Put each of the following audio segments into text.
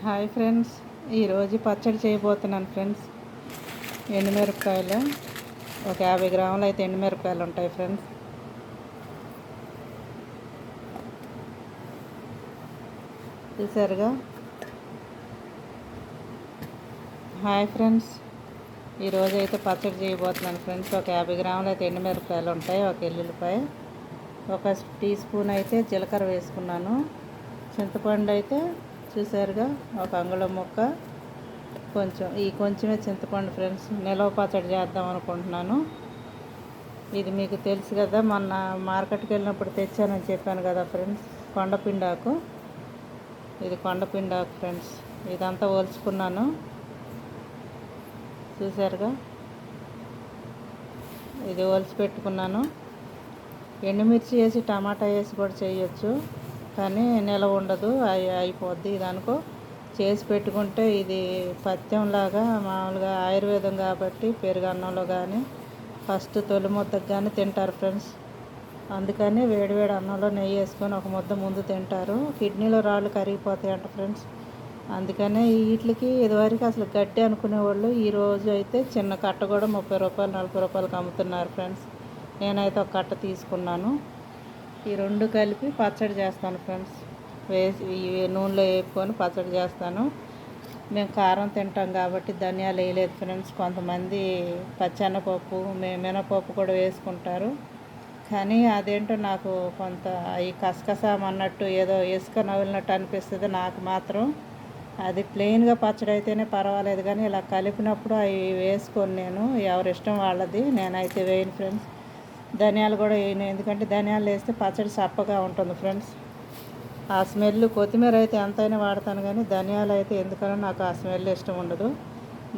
Hi friends, ఈరోజు పచ్చడి చేయబోతున్నాను ఫ్రెండ్స్. ఎండుమిరపకాయలు ఒక 50 గ్రాములు అయితే ఎండుమిరపకాయలు ఉంటాయి ఫ్రెండ్స్. చూసారుగా. హాయ్ ఫ్రెండ్స్, ఈరోజు అయితే పచ్చడి చేయబోతున్నాను ఫ్రెండ్స్. ఒక 50 గ్రాములు అయితే ఎండుమిరపకాయలు ఉంటాయి, ఒక ఎల్లుల్లిపాయ, ఒక టీ స్పూన్ అయితే జీలకర్ర వేసుకున్నాను. చింతపండు అయితే చూసారుగా, ఒక అంగుళం ముక్క, కొంచెమే చింతపండు ఫ్రెండ్స్. నిలవ పచ్చడి చేద్దాం అనుకుంటున్నాను. ఇది మీకు తెలుసు కదా, మొన్న మార్కెట్కి వెళ్ళినప్పుడు తెచ్చానని చెప్పాను కదా ఫ్రెండ్స్. కొండపిండాకు, ఇది కొండపిండాకు ఫ్రెండ్స్. ఇదంతా ఒలుచుకున్నాను, చూసారుగా. ఇది ఒలిచి పెట్టుకున్నాను. ఎండుమిర్చి వేసి టమాటా వేసి కూడా చేయొచ్చు, కానీ నిలవ ఉండదు, అయిపోద్ది. ఇది అనుకో చేసి పెట్టుకుంటే ఇది పథ్యంలాగా మామూలుగా ఆయుర్వేదం కాబట్టి పెరుగన్నంలో కానీ ఫస్ట్ తొలి ముద్దకు కానీ తింటారు ఫ్రెండ్స్. అందుకని వేడివేడి అన్నంలో నెయ్యి వేసుకొని ఒక ముద్ద ముందు తింటారు. కిడ్నీలో రాళ్ళు కరిగిపోతాయంట ఫ్రెండ్స్. అందుకనే వీటికి ఇదివరకు అసలు గట్టి అనుకునేవాళ్ళు. ఈరోజు అయితే చిన్న కట్ట కూడా 30 రూపాయలు 40 రూపాయలకి అమ్ముతున్నారు ఫ్రెండ్స్. నేనైతే ఒక కట్ట తీసుకున్నాను. ఈ రెండు కలిపి పచ్చడి చేస్తాను ఫ్రెండ్స్. వేసి నూనెలో వేపుకొని పచ్చడి చేస్తాను. మేము కారం తింటాం కాబట్టి ధనియాలు వేయలేదు ఫ్రెండ్స్. కొంతమంది పచ్చెనపప్పు మినపప్పు కూడా వేసుకుంటారు, కానీ అదేంటో నాకు కొంత ఈ కసకసామన్నట్టు ఏదో ఇసుక నవ్వినట్టు అనిపిస్తుంది. నాకు మాత్రం అది ప్లెయిన్గా పచ్చడి అయితేనే పర్వాలేదు, కానీ ఇలా కలిపినప్పుడు అవి వేసుకొని నేను ఎవరిష్టం వాళ్ళది. నేనైతే వేయను ఫ్రెండ్స్. ధనియాలు కూడా వేయను, ఎందుకంటే ధనియాలు వేస్తే పచ్చడి చప్పగా ఉంటుంది ఫ్రెండ్స్. ఆ స్మెల్, కొత్తిమీర అయితే ఎంతైనా వాడతాను, కానీ ధనియాలు అయితే ఎందుకనో నాకు ఆ స్మెల్ ఇష్టం ఉండదు.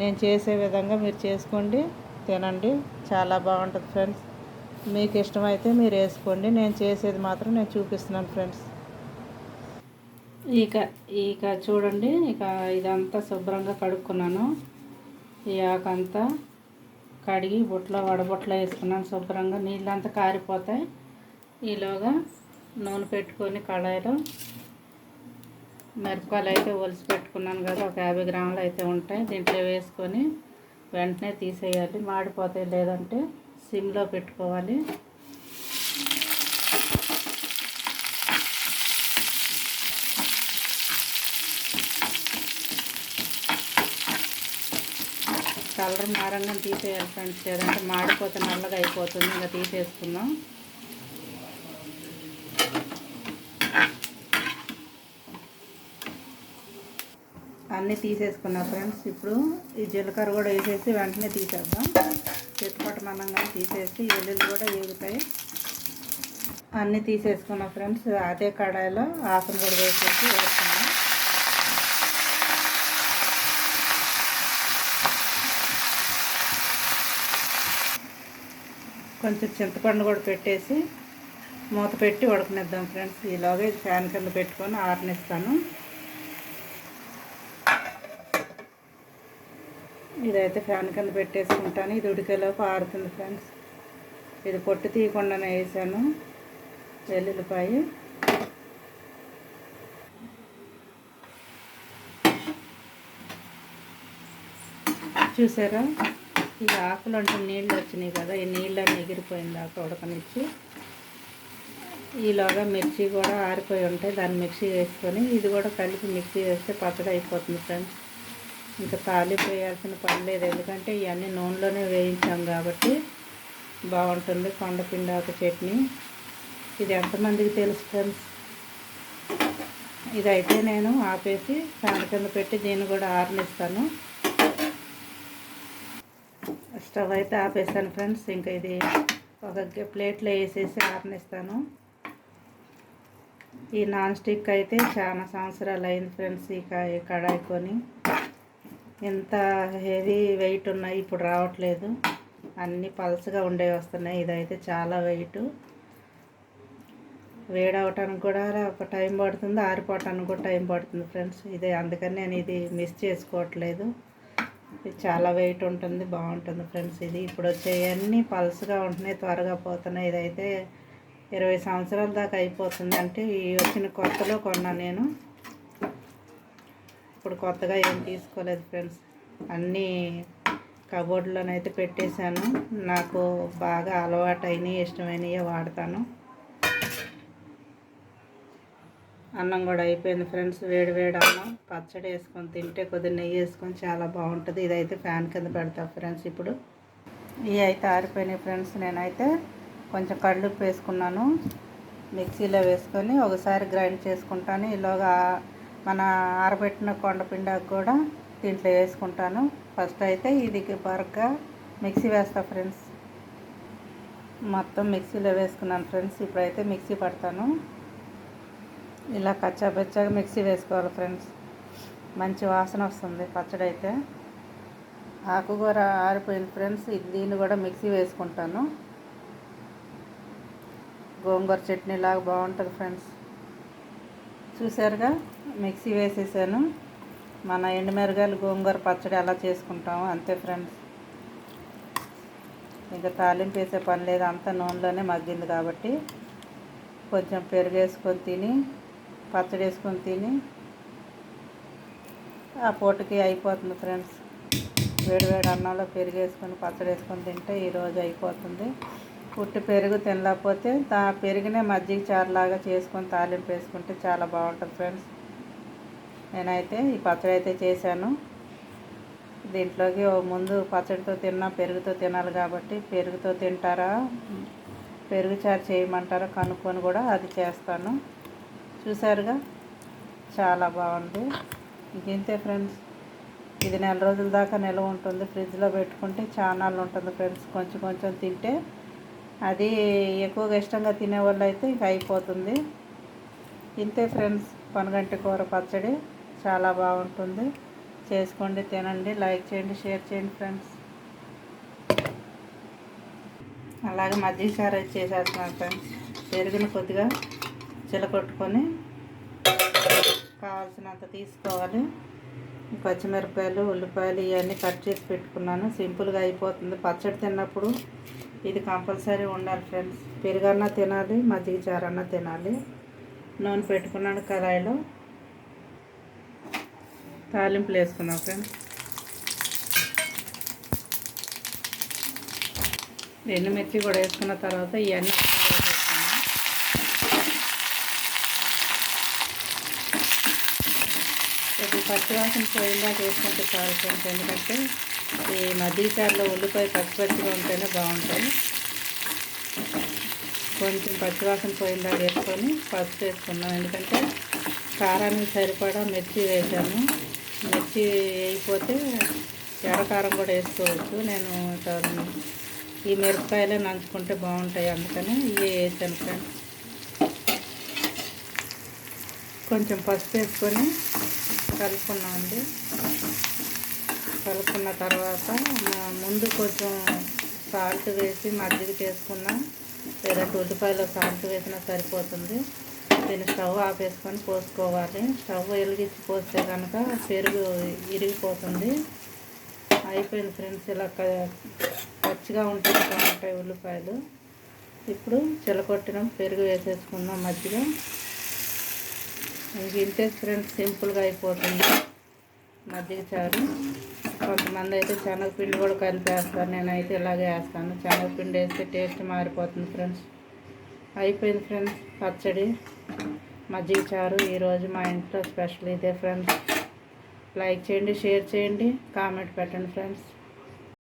నేను చేసే విధంగా మీరు చేసుకోండి, తినండి, చాలా బాగుంటుంది ఫ్రెండ్స్. మీకు ఇష్టమైతే మీరు వేసుకోండి. నేను చేసేది మాత్రం నేను చూపిస్తున్నాను ఫ్రెండ్స్. ఇక చూడండి, ఇదంతా శుభ్రంగా కడుక్కున్నాను. ఈ ఆకంతా కడిగి వడబుట్టలో వేసుకున్నాను శుభ్రంగా. నీళ్ళంతా కారిపోతాయి. ఈలోగా నూనె పెట్టుకొని కళాయిలో మిరపకాయలు అయితే ఒలిసి పెట్టుకున్నాను కదా, ఒక 50 గ్రాములు అయితే ఉంటాయి. దీంట్లో వేసుకొని వెంటనే తీసేయాలి, మాడిపోతాయి. లేదంటే సిమ్లో పెట్టుకోవాలి. కలర్ మారంగా తీసేయాలి ఫ్రెండ్స్, లేదంటే మాడిపోతే నల్లగా అయిపోతుంది. ఇంకా తీసేసుకుందాం. అన్నీ తీసేసుకున్నా ఫ్రెండ్స్. ఇప్పుడు ఈ జీలకర్ర కూడా వేసేసి వెంటనే తీసేద్దాం. చిట్టుపట్టమనంగా తీసేసి ఎల్లుల్లి కూడా వేగుతాయి. అన్నీ తీసేసుకున్నా ఫ్రెండ్స్. అదే కడాయిలో ఆకును కూడా వేసేసి వేసుకున్నాం. కొంచెం చింతపండు కూడా పెట్టేసి మూత పెట్టి ఉడకనిద్దాం ఫ్రెండ్స్. ఈలోగా ఇది ఫ్యాన్ కింద పెట్టుకొని ఆరనిస్తాను. ఇదైతే ఫ్యాన్ కింద పెట్టేసుకుంటాను. ఇది ఉడికేలోపు ఆరుతుంది ఫ్రెండ్స్. ఇది పొట్టు తీయకుండానే వేసాను వెల్లుల్లిపాయ. చూసారా, ఈ ఆకులు అంటే నీళ్ళు వచ్చినాయి కదా, ఈ నీళ్ళని ఎగిరిపోయింది దాకా ఉడకనిచ్చి. ఈలోగా మిర్చి కూడా ఆరిపోయి ఉంటాయి, దాన్ని మిక్సీ వేసుకొని ఇది కూడా కలిపి మిక్సీ వేస్తే పచ్చడి అయిపోతుంది ఫ్రెండ్స్. ఇంకా తాలింపు వేయాల్సిన పని లేదు, ఎందుకంటే ఇవన్నీ నూనెలోనే వేయించాం కాబట్టి బాగుంటుంది. కొండపిండాకు చట్నీ ఇది ఎంతమందికి తెలుసు ఫ్రెండ్స్. ఇదైతే నేను ఆపేసి ఫ్యాన్ కింద పెట్టి దీన్ని కూడా ఆరనిస్తాను. స్టవ్ అయితే ఆపేస్తాను ఫ్రెండ్స్. ఇంకా ఇది ఒక ప్లేట్లో వేసేసి ఆరనిస్తాను. ఈ నాన్ స్టిక్ అయితే చాలా సంవత్సరాలు అయింది ఫ్రెండ్స్. ఈ కడాయి కొని ఎంత హెవీ వెయిట్ ఉన్నాయి, ఇప్పుడు రావట్లేదు. అన్నీ పల్చగా ఉండేవి వస్తున్నాయి. ఇదైతే చాలా వెయిట్. వేడవటానికి కూడా ఒక టైం పడుతుంది, ఆరిపోవటానికి కూడా టైం పడుతుంది ఫ్రెండ్స్. ఇదే అందుకని నేను ఇది మిస్ చేసుకోవట్లేదు. ఇది చాలా వెయిట్ ఉంటుంది, బాగుంటుంది ఫ్రెండ్స్. ఇది ఇప్పుడు వచ్చేవన్నీ పల్చగా ఉంటున్నాయి, త్వరగా పోతున్నాయి. ఇదైతే 20 సంవత్సరాల దాకా అయిపోతుంది. అంటే ఈ వచ్చిన కొత్తలో కొన్నా నేను. ఇప్పుడు కొత్తగా ఏం తీసుకోలేదు ఫ్రెండ్స్, అన్నీ కబోర్డ్లోనైతే పెట్టేశాను. నాకు బాగా అలవాటైనవి ఇష్టమైనవి వాడతాను. అన్నం కూడా అయిపోయింది ఫ్రెండ్స్. వేడి వేడి అన్నం పచ్చడి వేసుకొని తింటే కొద్దిగా నెయ్యి వేసుకొని చాలా బాగుంటుంది. ఇదైతే ఫ్యాన్ కింద పెడతా ఫ్రెండ్స్. ఇప్పుడు ఇవి అయితే ఆరిపోయినాయి ఫ్రెండ్స్. నేనైతే కొంచెం కళ్ళుప్పు వేసుకున్నాను, మిక్సీలో వేసుకొని ఒకసారి గ్రైండ్ చేసుకుంటాను. ఈలోగా మన ఆరబెట్టిన కొండపిండాకు కూడా దీంట్లో వేసుకుంటాను. ఫస్ట్ అయితే ఇది బరగ్గా మిక్సీ వేస్తా ఫ్రెండ్స్. మొత్తం మిక్సీలో వేసుకున్నాను ఫ్రెండ్స్. ఇప్పుడైతే మిక్సీ పడతాను. ఇలా కచ్చాబచ్చాగా మిక్సీ వేసుకోవాలి ఫ్రెండ్స్. మంచి వాసన వస్తుంది పచ్చడి అయితే. ఆకుకూర ఆరిపోయింది ఫ్రెండ్స్. దీన్ని కూడా మిక్సీ వేసుకుంటాను. గోంగూర చట్నీ లాగా బాగుంటుంది ఫ్రెండ్స్. చూసారుగా మిక్సీ వేసేసాను. మన ఎండుమిరగాయలు గోంగూర పచ్చడి ఎలా చేసుకుంటామో అంతే ఫ్రెండ్స్. ఇంకా తాలింపు వేసే పని లేదు, అంతా నూనెలోనే మగ్గింది కాబట్టి కొంచెం పెరుగు వేసుకొని తిని పచ్చడి వేసుకొని తిని ఆ పూటకి అయిపోతుంది ఫ్రెండ్స్. వేడివేడి అన్నంలో పెరుగు వేసుకొని పచ్చడి వేసుకొని తింటే ఈరోజు అయిపోతుంది. పుట్టి పెరుగు తినలేకపోతే పెరుగునే మజ్జిగ చారులాగా చేసుకొని తాలింపు వేసుకుంటే చాలా బాగుంటుంది ఫ్రెండ్స్. నేనైతే ఈ పచ్చడి అయితే చేశాను. దీంట్లోకి ముందు పచ్చడితో తిన్నా పెరుగుతో తినాలి కాబట్టి పెరుగుతో తింటారా పెరుగు చారు చేయమంటారా కనుక్కొని కూడా అది చేస్తాను. చూసారుగా చాలా బాగుంది. ఇంతే ఫ్రెండ్స్. ఇది నెల రోజుల దాకా నిల్వ ఉంటుంది. ఫ్రిడ్జ్లో పెట్టుకుంటే చాలా ఉంటుంది ఫ్రెండ్స్. కొంచెం కొంచెం తింటే అది ఎక్కువగా ఇష్టంగా తినేవాళ్ళు అయితే ఇంకా అయిపోతుంది. ఇంతే ఫ్రెండ్స్, పొనగంటి కూర పచ్చడి చాలా బాగుంటుంది. చేసుకోండి, తినండి, లైక్ చేయండి, షేర్ చేయండి ఫ్రెండ్స్. అలాగే మజ్జిగ చారు అయితే చేసేస్తున్నాను ఫ్రెండ్స్. పెరుగుని కొద్దిగా చిలకొట్టుకొని కావాల్సినంత తీసుకోవాలి. పచ్చిమిరపకాయలు, ఉల్లిపాయలు ఇవన్నీ కట్ చేసి పెట్టుకున్నాను. సింపుల్గా అయిపోతుంది. పచ్చడి తిన్నప్పుడు ఇది కంపల్సరీ ఉండాలి ఫ్రెండ్స్. పెరుగన్నా తినాలి, మజ్జిగ చారన్నా తినాలి. నూనె పెట్టుకున్నాను కడాయిలో. తాలింపులు వేసుకున్నాం ఫ్రెండ్స్. ఎండుమిర్చి కూడా వేసుకున్న తర్వాత ఇవన్నీ వేసేసుకున్నాం. కొద్దిగా పచ్చివాసన పోయిందా వేసుకుంటే చాలు ఫ్రెండ్స్. ఎందుకంటే ఈ మజ్జిగ చారులో ఉల్లిపాయ పచ్చిగా ఉంటేనే బాగుంటాయి. కొంచెం పచ్చివాసన పోయిందా వేసుకొని పసుపు వేసుకున్నాం. ఎందుకంటే కారానికి సరిపడా మిర్చి వేసాను. మిర్చి వేయకపోతే ఎర్రకారం కూడా వేసుకోవచ్చు. నేను ఈ మిరపకాయలే నంచుకుంటే బాగుంటాయి, అందుకని ఇవి వేసాను ఫ్రెండ్స్. కొంచెం పసుపు వేసుకొని కలుపుకున్నామండి. కలుపుకున్న తర్వాత ముందు కొంచెం సాల్ట్ వేసి మజ్జిగ చేసుకున్నా, లేదంటే ఉల్లిపాయలో సాల్ట్ వేసినా సరిపోతుంది. దీన్ని స్టవ్ ఆపేసుకొని పోసుకోవాలి. స్టవ్ వెలిగించి పోస్తే కనుక పెరుగు ఇరిగిపోతుంది. అయిపోయింది ఫ్రెండ్స్. ఇలా పచ్చిగా ఉంటే బాగుంటాయి ఉల్లిపాయలు. ఇప్పుడు చిలకొట్టిన పెరుగు వేసేసుకుందాం మజ్జిగ. ఇంతే ఫ్రెండ్స్, సింపుల్గా అయిపోతుంది మజ్జిగ చారు. కొంతమంది అయితే శనగపిండి కూడా కలిపేస్తారు. నేనైతే ఇలాగే వేస్తాను. శనగపిండి వేస్తే టేస్ట్ మారిపోతుంది ఫ్రెండ్స్. అయిపోయింది ఫ్రెండ్స్ పచ్చడి, మజ్జిగ చారు. ఈరోజు మా ఇంట్లో స్పెషల్ ఇదే ఫ్రెండ్స్. లైక్ చేయండి, షేర్ చేయండి, కామెంట్ పెట్టండి ఫ్రెండ్స్.